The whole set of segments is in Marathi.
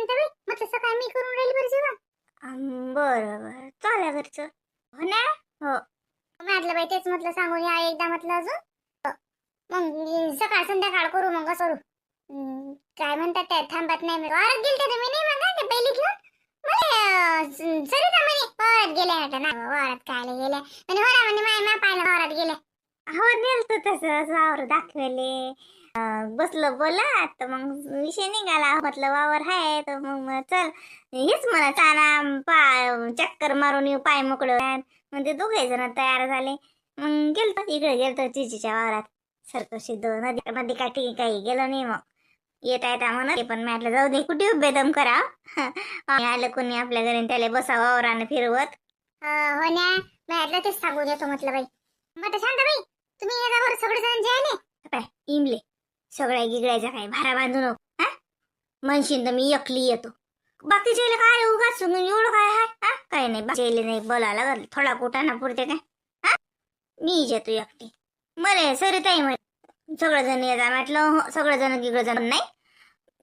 शांताबाई म्हटलं सकाळी मी करून राहील बरं जेवण. बरं बरं चाल्या घरचं. हो ना. हो म्हटलं बाई तेच म्हटलं सांगून या एकदा म्हटलं अजून. मग सकाळ संध्याकाळ करू मग असं करू. काय म्हणतात त्या थांबत नाही मी वारात गेलते तुम्ही नाही मग ते पहिली घेऊन मला सरिता म्हणे वारात गेले म्हटलं ना वारात कायला गेल्या आणि वरा म्हणे माय पाहिलं वारात गेल्या. हो नेलतो तसं वावर दाखवले. बसलं बोला तर मग विषय निघाला म्हटलं वावर आहे तर मग चल हेच म्हणा चाला पाय चक्कर मारून येऊ पाय मोकळं. मग ते दोघे जण तयार झाले. मग गेलतो इकडे गेलतो चिचीच्या वावरात सारखं सिद्ध नदी काठी काही गेलो नाही. मग येता येता म्हणत पण म्हटलं जाऊ दे कुठे उभे दम करा. आलं कोणी आपल्या घरी त्याला बसा वावरानं फिरवत. हो ना म्हटलं तेच सांगू देतो म्हटलं बाई. म्हटलं शांताबाई तुम्ही याच्यावर सगळेजण जे आले काय इमले सगळ्या गिगळ्याच्या काय भारा बांधू नको. हा म्हणशील तर मी एकली येतो. बाकीचे काय उगाच एवढं काय आहे. हा काही नाही बाकीचे नाही बोलायला लागल थोडा कुटाणा पुरते काय. हा मी येतो एकटी मरे सरिताई म्हणे सगळेजण ये जा म्हटलं सगळेजण गिगळेजण नाही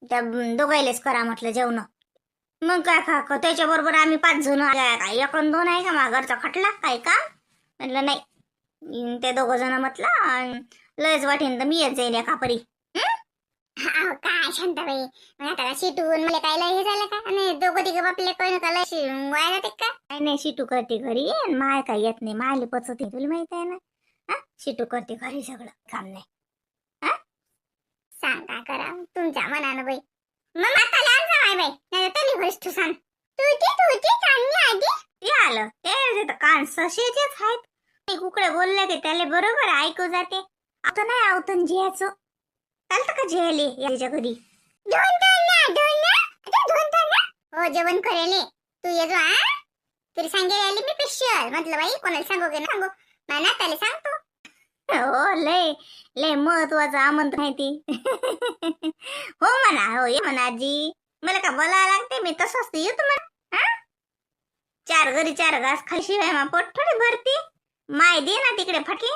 त्या दोघायलेच करा म्हटलं जेवण. मग काय खा त्याच्या बरोबर आम्ही 5 जण काय 1-2 आहे का माघारचा खटला काय का म्हटलं नाही ते 2 जण म्हटलं लयच वाटेन तर मी येत जाईल एका परी. काय शांताबाई मग आता शिटून मला काय हे झालं का आणि दोघं तिघं बापले कोण का वाया जाते का. काय नाही शिटू करते घरी माय काय येत नाही मायले पचते तुला माहित आहे ना. हा शिटू करते घरी सगळं काम नाही. सांगा करा तुमच्या मनानं बाई. मग आता लाल जाय बाई नाही तरी गोष्ट सांग तुझी चांगली आधी ते आलं ते कान सशेचेच आहेत. ते कुकडे बोलले की त्याला बरोबर ऐकू जाते. आता नाही आवतन जियाचं चालतं का जियाले याच्या घरी. हो जेवण करेले तू ये जो तरी सांगेल आली मी स्पेशल म्हटलं बाई कोणाला सांगू की सांगू ना त्याला सांगतो. हो लय लय महत्वाचं आमंत्रण आहे ती. हो म्हणा हो ये म्हणा आजी मला का बोलायला लागते मी तसंच येतो म्हणा. 4 घरी 4 घास खाशिवाय मा पोट थोडी भरती. माय दे ना तिकडे फटके.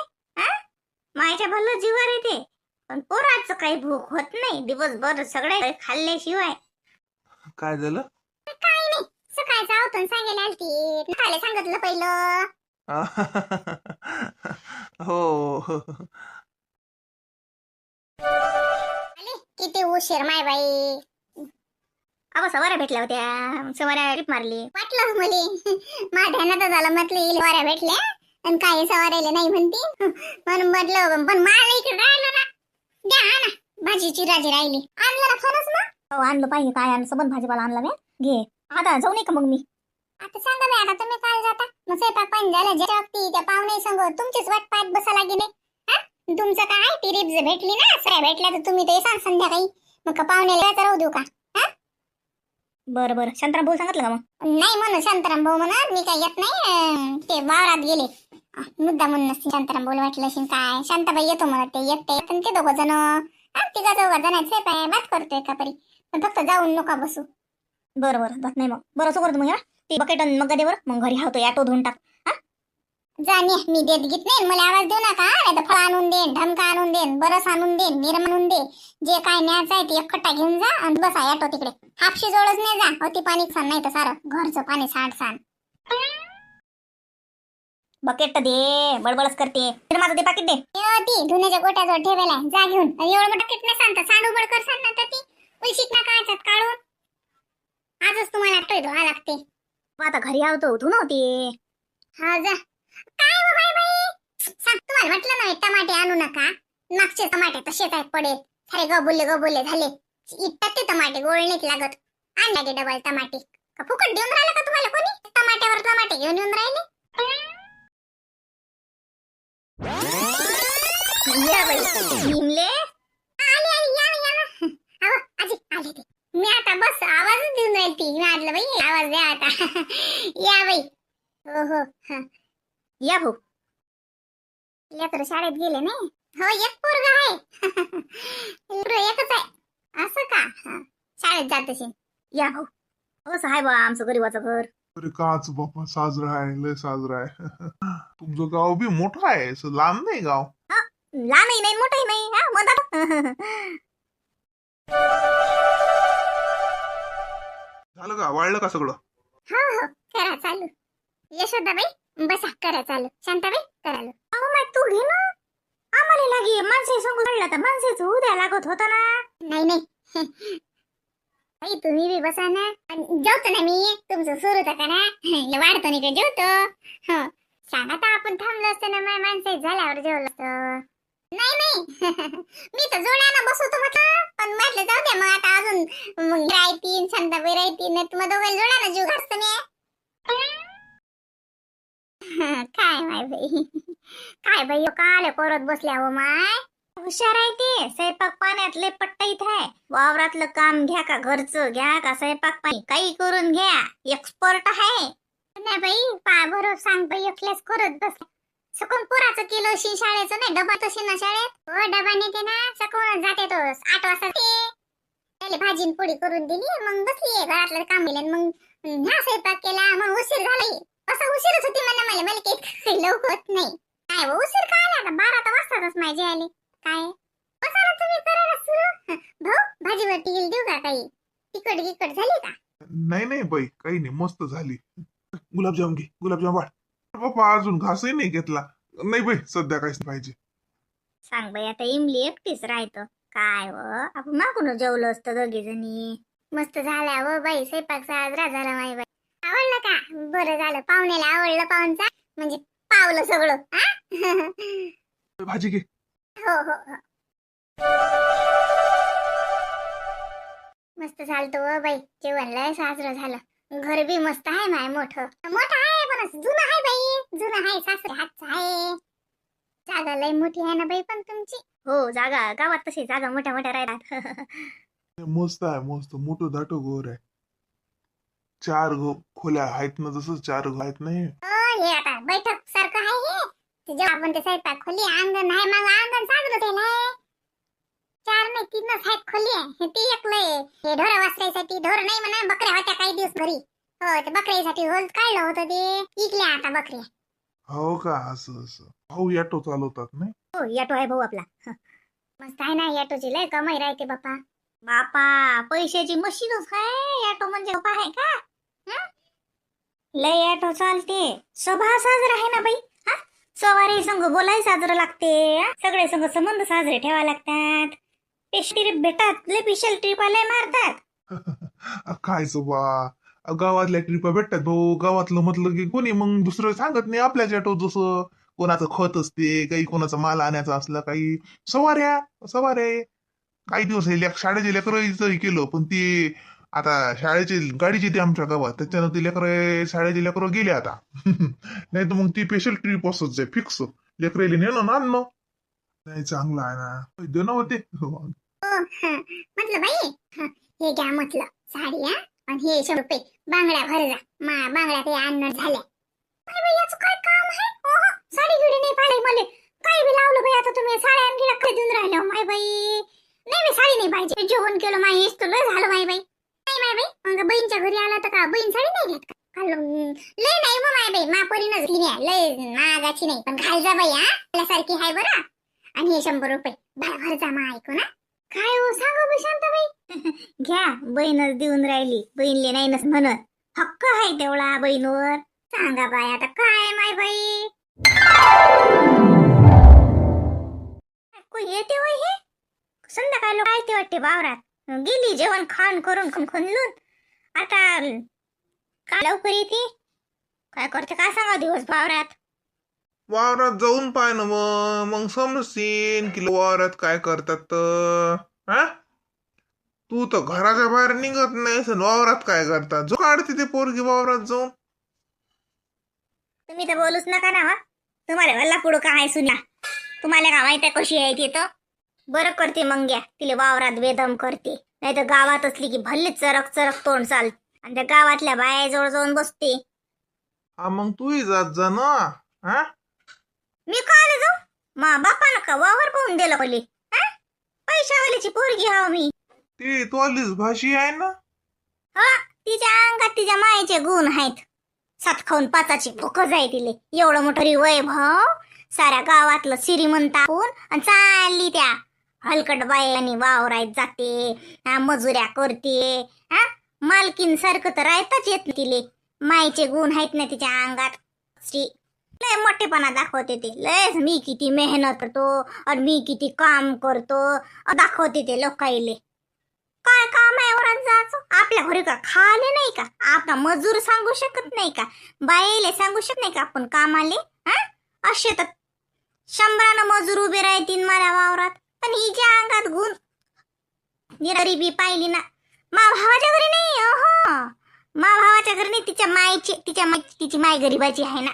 मायच्या भलं जीवर येते पण पोराचं काही भूक होत नाही दिवसभर सगळे खाल्ल्याशिवाय. काय झालं. काय नाही सकाळचं आवतून सांगेल आलती खायला सांगितलं पहिलं. हो किती उशीर माय बाई. अहो सवाऱ्या भेटल्या होत्या सवाऱ्या ट्रिप मारली. वाटलं मले माझ्या ध्यानात झालं म्हटलं वाऱ्या भेटल्या आणि काही सवारायला नाही म्हणते म्हणून म्हटलं पण मला इकडे राहिलं ना द्या ना भाजीची राजी राहिली आणलं ना फणस ना. हो आणलं पाहिजे काय आणलं सबंध भाजीपाला आणला मी घे आता जाऊ नये का मग मी. आता सांगा बाई आता तुम्ही काय जाता मग स्वयंपाक पण झालं ज्या व्यक्ती त्या पाहुणे संग तुमचीच वाट पाहत बसा लागेल. तुमचं काय ती रिप्स भेटली ना सऱ्या भेटल्या तर तुम्ही ते सांग संध्याकाळी मग का पाहुण्याला राहू देऊ का. बरं बरं शांताराम भाऊ सांगितलं का मग. नाही म्हणून शांताराम भाऊ म्हणा मी काय येत नाही ते वावरात गेले मुद्दा म्हणून शांताराम भाऊ वाटलं असेल काय शांताबाई येतो मला ते येते पण ते 2 जण 3-4 जणांचे पाय बात करतोय का परी पण फक्त जाऊन नका बसू. बरं बरं जात नाही मग बरं असं करतो मग ते बकेट मग देवर मग घरी हावतो ऑटो धुवून टाक. जाणे मी देत घेत नाही मला आवाज देऊ नका नाही तर फळ आणून देन ढमका आणून देन बरस आणून देन निरम आणून दे जे काय न्यायचं आहे ते एकखट्टा घेऊन जा आणि बसा ऑटो तिकडे हापशी जवळच नाही जा अति पाणी सांग नाही तर सारं घरचं पाणी सांड. बकेट दे बडबडच करते माझं ते पाकिट दे. ती धुण्याच्या गोट्याजवळ ठेवायला जा घेऊन एवढं मोठं किट नाही सांगता सांडू बडकर सांग ना ती उलशीत ना काढतात काढून आजच तुम्हाला टोय धुवा लागते. आता घरी आवतो धुन होते. हा जा काय हो बाई बाई सांग तुम्हाला म्हटलं ना टमाटे आणू नका मागचे टमाटे तसेच आहेत पडे सारे गबुले झाले इतके ते टमाटे गोळ नाहीत लागत आणला डबल टमाटे का फुकट देऊन राहिलं का तुम्हाला कोणी टमाट्यावर टमाटे घेऊन येऊन राहिले. या बाई भीमले आले या ना आजी आले ते मी आता बस आवाजच देऊन राहिली म्हटलं बाई आवाज द्या आता. या बाई हो या भाऊ लेकर शाळेत गेले नाही. हो एक पोरगा आहे एकच आहे असं का शाळेत जात असेल. या भाऊ असं आहे बा आमचं गरीबाचं घर. अरे काच बापा साजरा आहे लय साजरा आहे. तुमचं गाव बी मोठं आहे असं लांब नाही गाव. लहानही नाही मोठंही नाही हा मधात. आलं का वाळलं का सगळं? हो हो करा चालू. यशोदाबाई बसा करा चालू. शांताबाई करा चालू. अहो माय तू घे ना, आम्हाला लागे माणसे सांगू लागला तर माणसेच उद्या लागत होता ना. नाही नाही बाई तुम्ही बी बसा ना. जेवतो ना मी तुमचं सुरू तर करा. वाढतो नाही का जेवतो. हो सांगा तर आपण थांबलो असतो ना माझ्या माणसं झाल्यावर जेवलं असतं. नाही नाही मी तर जोड्यानं बसवतो म्हटलं पण म्हटलं जाऊ द्या मग आता अजून मग राहतीन शांताबाई राहतीन नाही मग दोघं जोड्यानं जीव घासतो मी. काय माय बाई काय बाई काल करत बसल्या हो माय. हुशार आहे ते, स्वयंपाक पाण्यातले पट्टा इथं आहे. वावरातलं काम घ्या का घरचं घ्या का स्वयंपाक पाणी काही करून घ्या, एक्सपर्ट आहे. नाही बाई पा बरोबर सांग बाई एकल्याच करत बस. सकून पुराचं केलं अशी शाळेचं नाही डबा तशी ना शाळेत हो डबा नेते ना सकून जाते तो 8 वाजता ते त्याला भाजी पोळी करून दिली मग बसली घरातलं काम केलं मग ह्या स्वयंपाक केला मग उशीर झाला. असं उशीरच होती मला काही लवकर होत नाही. काय हो उशीर काय आला 12 तर वाजतातच माझे आले. काय बसा ना तुम्ही करायला सुरू. भाऊ भाजीवर टील देऊ का काही तिखट गिकट झाली का? नाही नाही बाई काही नाही मस्त झाली. गुलाबजाम घे गुलाबजाम वाढ. बाप्पा अजून घासही नाही घेतला. नाही बाई सध्या काहीच पाहिजे. सांग बाई आता इमली एकटीच राहतं काय व आपण मागून जेवलं असतं दोघी जणी. मस्त झाला हो बाई स्वयंपाक साजरा झाला माई बाई. आवडलं का? बरं झालं पाहुण्याला आवडलं पाहुणचा म्हणजे पावलं सगळं. भाजी घे. हो हो हो मस्त झालं तो बाई जेवण लय साजरं झालं. घर बी मस्त आहे माय मोठं आहे पण जुनं आहे बाई जुनं आहे सासरे हातचं आहे. जागा लय मोठी आहे ना बाई पण तुमची. हो जागा गावात तशी जागा मोठ्या मोठ्या राहतात. मस्त आहे मस्त मोठं दाटो घर आहे. 4 खोल्या आहेत ना जसं 4 आहेत नाही. हे आता बैठक सारखं आहे हे. जेव्हा आपण ते स्वयंपाक खोली अंगण आहे मग अंगण साजरं केलंय. 4 नाही 3च आहेत खोली आहे ते एकलंय. हे ढोर वासरायसाठी ढोर नाही म्हणा बकऱ्या होत्या काही दिवस घरी. हो ते बकऱ्यासाठी होल काढलं होतं ते इकल्या आता बकऱ्या. हो का असं असं भाऊ ऑटो चालवतात नाही. हो याटो आहे भाऊ आपला. मस्त आहे ना ऑटोची लय कमाई राहते बापा. बापा पैशाची मशीनच आहे ऑटो म्हणजे बापा आहे का. लय ऑटो चालते सभा साजरा आहे ना बाई. सवारी संघ बोलाय साजरं लागते. सगळे संघ संबंध साजरे ठेवा लागतात. ट्रिप भेटतात लय स्पेशल ट्रिप आले मारतात. काय बा गावातल्या ट्रिपा भेटतात भाऊ. गावातलं म्हटलं की कोणी मग दुसरं सांगत नाही आपल्याच ऑटो जसं कोणाचं खत असते काही कोणाचा माल आणायचा असला काही सवाऱ्या काही दिवस शाळेचे लेकरं केलं पण ती आता शाळेची गाडीची ती आमच्या गावात त्याच्यानं ती लेकरं शाळेची लेकरं गेले आता. नाही तर मग ती स्पेशल ट्रिप असत आहे फिक्स लेकरेली नेणं ना आणणं. नाही चांगलं आहे ना देणं होते. म्हटलं बाई हे घ्या म्हटलं साडी हा आणि हे 100 रुपये बांगड्या भर जा बांगड्या ते आणणं झाल्या. याचं काय काम आहे. साडी गिडी नाही पाहिजे मला काय बी लावलं बाई आता तुम्ही साड्या आणखी काय देऊन राहिल्या माय बाई. नाही मी साडी नाही पाहिजे जेवण केलं माय हेच तर लय झालं माय बाई. नाही माय बाई मग बहीणच्या घरी आला तर का बहीण साडी नाही घेत का लय नाही मग माय बाई मापोरीनच घेण्या लय मागाची नाही पण घाल जा बाई हा सारखी आहे बरं. आणि हे 100 रुपये भर जा मा ऐकू ना. काय हो सांगा बाई शांताबाई. घ्या बहीणच देऊन राहिली बहीणले नाही नस म्हणत हक्क आहे तेवढा बहीणवर. सांगा बाई आता काय माय बाई. येते होय हे संध्याकाळी काय ते वाटते वावरात गेली जेवण खाण करून खणलून आता काय लवकर येते काय करते काय सांगा दिवस वावरात. वावरात जाऊन पाय ना मग समजशील की वावरात काय करतात तर. हा तू तर घराच्या बाहेर निघत नाहीस वावरात काय करतात जो काढते ते पोरगी वावरात जाऊन. तुम्ही तर बोलूच नका ना. तुम्हाला वल्ला पुढं काय सुना तुम्हाला का माहिती कशी आहे ती तर बरं करते मग घ्या तिला वावरात बेदम करते. नाही तर गावात असली की भल्ली चरक चरक तोंड चाल आणि त्या गावातल्या बायाजवळ जाऊन बसते. हा मग तूही जात जा ना. हा मी काय जाऊ मा बापानं का वावर पाहून दिलं पहिले पैशावालीची पोरगी हा मी. ती तोलीच भाषी आहे ना. हा तिच्या अंगात तिच्या मायेचे गुण आहेत. 7 खाऊन 5ची भूक जाय तिले एवढं मोठं वैभव साऱ्या गावातलं श्रीमंत टाकून आणि चालली त्या हलकट बायानी वावरायत जाते मजुऱ्या करते. मालकीन सारखं तर राहताच येत नाही तिले. मायेचे गुण आहेत ना तिच्या अंगात. श्री लय मोठेपणा दाखवते ते. लय मी किती मेहनत करतो आणि मी किती काम करतो दाखवते ते लोकाईले. काय काम आहे वरात जायचं? आपल्या घरी का खाले नाही का? आपला मजूर सांगू शकत नाही का? बाईले सांगू शकत नाही का आपण कामाले? असे तर 100 मजूर उभे राहतील माझ्या वावरात. पण हिच्या अंगात गुण गरिबी पाहिली ना. मा भावाच्या घरी नाही. मा भावाच्या घरी नाही. तिची माय गरिबाची आहे ना.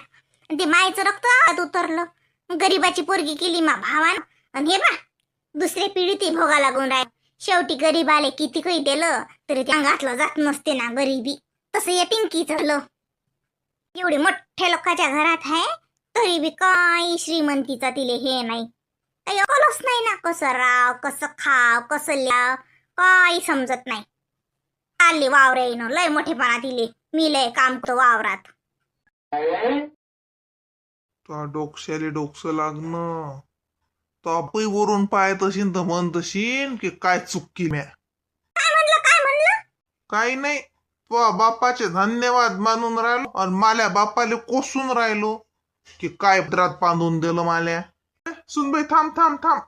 आणि ते मायचं रक्त आत उतरलं. गरिबाची पोरगी केली मा भावानं. आणि हे बा दुसऱ्या पिढी ते भोगा लागून राहील. शेवटी गरीबाले किती काही दिलं तरी त्या अंगातलं जात नसते ना गरिबी. तसं या पिंकीचं झालं. एवढे मोठ्या लोकांच्या घरात आहे तरी बी काही श्रीमंतीचा तिले हे नाही. काही अकलच नाही ना. कसं राव, कसं खाव, कसं ल्याव काही समजत नाही. आली वावर येईन लय मोठेपणा तिले. मी लय काम करतो वावरात. डोक्याले डोकसं लागणं. तो वरून पाहत असेल तर म्हणत असेल की काय चुकी म्या. काय म्हणलं? काही नाही. तो बापाचे धन्यवाद मानून राहिलो आणि माल्या बापाले कोसून राहिलो की काय पत्रात बांधून दिलं माल्या. सुनबाई थांब थांब थांब.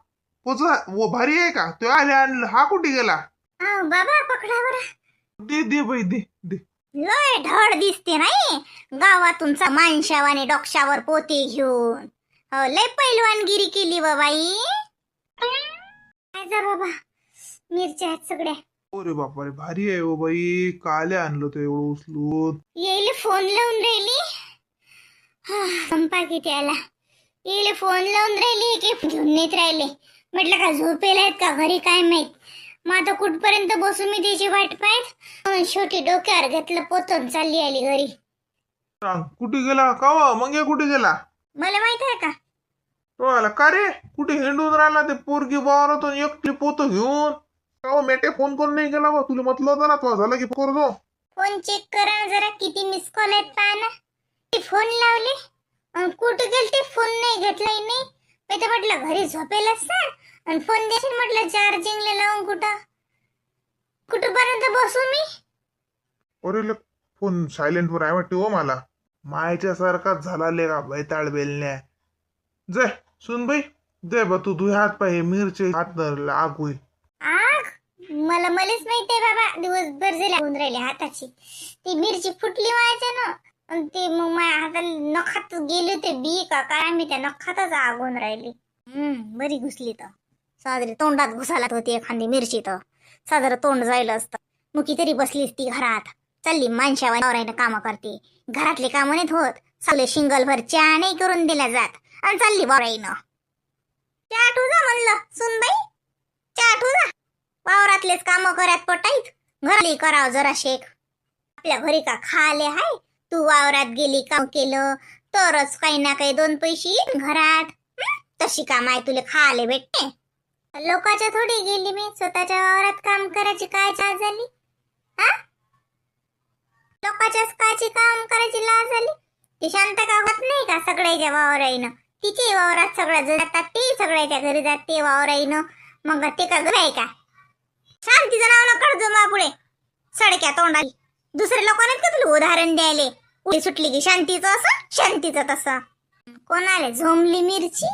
वो भारी आहे का? तो आले आणलं. हा कुठे गेला? बाबा पकडा बरं. दे दे बाई दे दे. लय ढळ दिसते नाही गावातून माणसावाने डोक्यावर पोते घेऊन. लय पैलवानगिरी केली बाबाई. काय जा बाबा मिरच्या आहेत सगळ्या. अरे बापा रे भारी आहे. ओ बाई काले आणलं तो एवढं उचलून. येईल फोन लावून राहिली. संपा किती आला. येईल फोन लावून राहिली की घेऊन नेत राहिले. म्हटलं का झोपेल आहेत का घरी काय माहित. मग आता कुठपर्यंत बसू मी त्याची वाट पाहत. शेवटी डोक्यावर घेतलं पोतून चालली आली घरी. सांग कुठे गेला का? मग कुठे गेला? मला माहित आहे का? तो आला का रे? कुठे हिंडून राहिला ते पोरगी वावरातून एकटी पोत घेऊन? का मेटे फोन करून नाही गेला बा? तुला म्हटलं होतं ना तो झाला की करतो. फोन चेक करा जरा किती मिस कॉल आहेत पहा ना. फोन लावले कुठे गेलते फोन नाही घेतलाय नाही. मी तर म्हटलं घरी झोपेल असणार आणि फोन देशील म्हटलं चार्जिंगला लावून कुठपर्यंत बसू मी. अरे फोन सायलेंट वर आहे वाटते हो मला. मायच्या सारखाच झाला ले का बैताळ बेलण्या. जय सुनबाई जय बा तू दुहे हात पाय मिरचे हात आग होईल. आग मलाच माहिती आहे बाबा. दिवसभर झाले लागून राहिले हाताची. ती मिरची फुटली व्हायच्या ना. आणि ते मग माझ्या हाताला नखात गेले ते बी का काय मी त्या नखातच आगून राहिली. बरी घुसली तर साजरी तोंडात घुसालात होती एखादी मिरची तर साजरं तोंड जायला असतं. मुकी तरी बसलीस ती घरात. चालली माणसावर कामं करते. घरातले कामं नाहीत होत. चालले शिंगलभर चहा नाही करून दिल्या जात आणि चालली बोराईनं. चहा ठुजा म्हणलं सुनबाई चहा ठुजा. वावरातलेच कामं करत पटाईत. घराली करावं जरा शेक. आपल्या घरी का खाले हाय. तू वावरात गेली काम केलं तरच काही ना काही 2 पैसे येईन घरात. तशी काम आहे तुला खाले भेटते. लोकांच्या थोडी गेली मी. स्वतःच्या वावरात काम करायची काय लाज झाली? लोकांच्याच कायची काम करायची लाज झाली? ती शांत का होत नाही का सगळ्याच्या वावराईनं? तिचे वावरात सगळ्या जातात ते सगळ्याच्या घरी जाते वावराईनं. मग ते का घर आहे का? शांतीचं नाव न काढ जो पुढे सडक्या तोंडाली. दुसरे लोकांना का तुला उदाहरण द्यायले? उडी सुटली की शांतीचं असं शांतीचं तसं. कोणाला झोमली मिरची